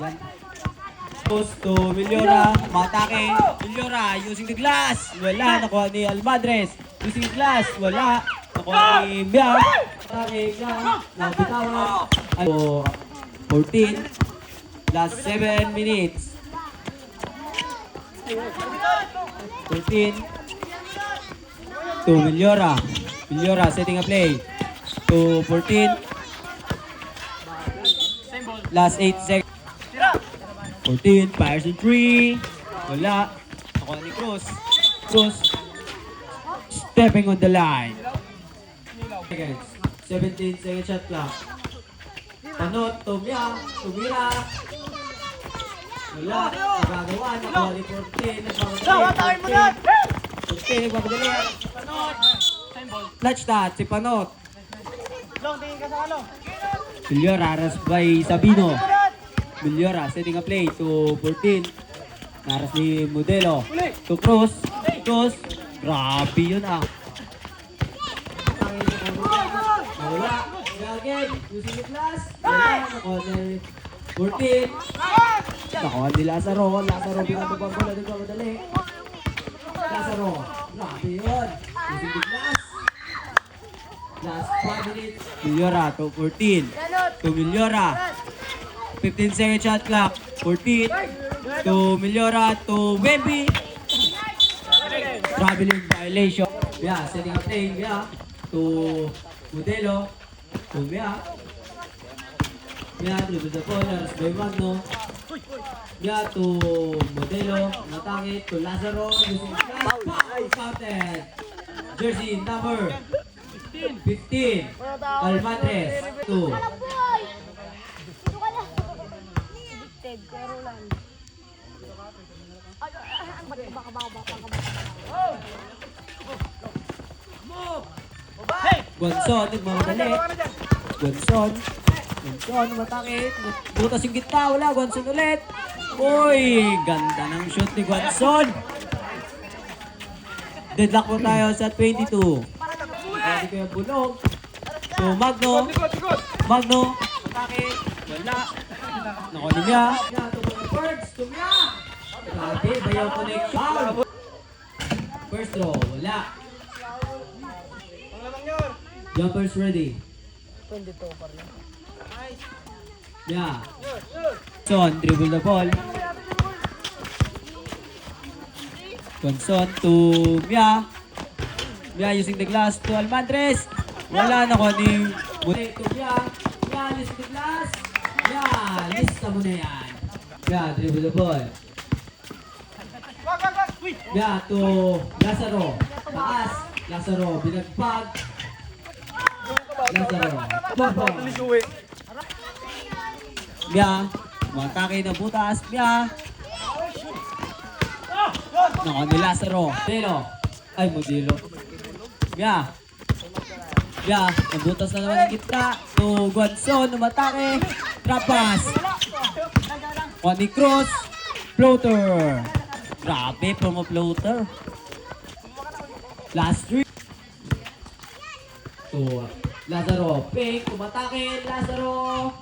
Yan. Post to Villora. Matake. Villora using the glass. Wala. Nakuha ni Almadres. Using the glass. Wala. Nakuha ni Bia. Matake. Bia. Nabitawan. 14. Last 7 minutes. 14. To Villora. Villora setting a play. To 14. Last 8 seconds. 14. Fires in 3. Wala. Nakuha ni Cruz. Cruz. Stepping on the line. 17 second shot clock. Panot. Tumya. Tumira. Wala. Nagagawa. Nakuha ni 14. Nagmamadali. 14. Nagmamadali. Clutch that. Si Panot. Villora, aras by Sabino. Villora, setting a play to 14. Naras ni Modelo. To Cruz. Cruz. Grabe yun ah. Wala. Again. Using the class. Wala. Nakuha ni 14. Nakuha ni Lazaro. Lazaro, pinatubang ko na dito madali. Lazaro. Grabe yun. Using the class. Last 5 minutes. Villora to 14. To Villora. 15 second shot clock. 14. To Villora to Wemby. Traveling violation. Yeah, setting up play. Yeah. To Modelo. To Mia. Mia to the corners by Magno. Mia to Modelo. Natake to Lazaro. Using class. Counted. Jersey number 15. Almadres. 2. Gonson, nagmamadali. Gonson. Gonson, matakit. Butas yung gitna. Wala. Gonson ulit. Uy, ganda ng shoot ni Gonson. Deadlock po tayo sa 22. Hindi ko yung bulog. So, Magno. Magno. Matakit. Wala. Nakunin niya. Tumulong first. Tumya. Grabe, bayaw connection. First throw. Wala. Jumpers ready. 22 pa rin. Yeah. Son, dribble the ball. Gonson to Mia. Mia using the glass to Almadres. Wala na ko ni Mune to Mia. Mia using the glass. Mia, lista mo na yan. Mia, dribble the ball. Mia to Lazaro. Taas. Lazaro, binagpag. Lazaro. Bubba. Mia, matake na butas. Mia. Nako ni Lazaro. Modelo. Ay, Modelo. Mia. Mia, nabutas na naman ang kita. To Gonson, umatake. Trap pass. Ni Cruz. Floater. Grabe, promo floater. Last 3. To Lazaro. Pink, umatake. Lazaro.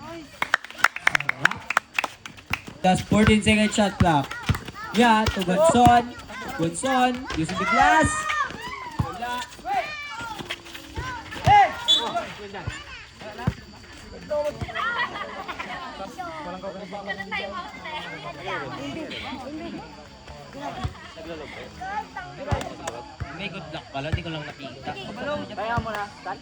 That's 14 second shot clock. Yeah, to Gonson. Gonson, using the glass. Wala. May good luck pala, di ko lang nakita. Kaya mo na. Saan?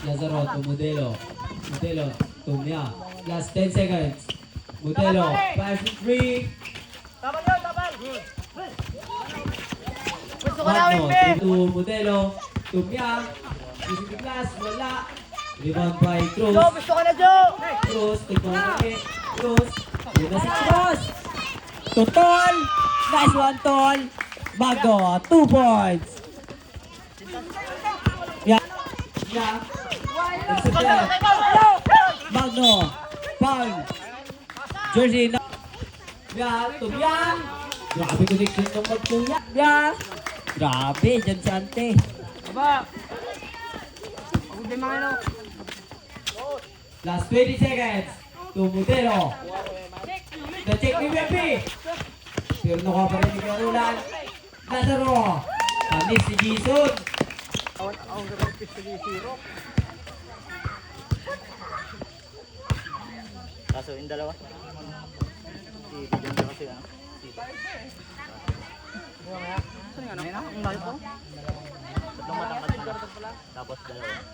Lazaro to Modelo. Modelo to Mia. Last 10 seconds. Modelo. 5-3. Tabal yun, tabal! Gusto ko na, Magno. Wimbe! To Modelo. To Mia. Using the glass. Wala. Rebound by Cruz. Joe, gusto ko na, Joe! Cruz. Tigmamaki. Cruz. Una si Cruz. To Tol. Nice one, Tol. Magno. 2 points. Yeah. Yeah. Magno. Foul. Jersey na. Ya, Tumyang. Grabe connection ng Magtuyang. Ya. Grabe, dyan si Ante. Aba. Ako din mga ano. Last 20 seconds. Tumutero. Na-check ni Bepi. Pero nakuha pa rin ni Karulan. Lazaro. Panis si Jason. Kaso yung dalawa. Si Bidyan ka kasi ano. Saan nga na? Ang layo po. Tatlong matangkad sila. Tapos dalawa.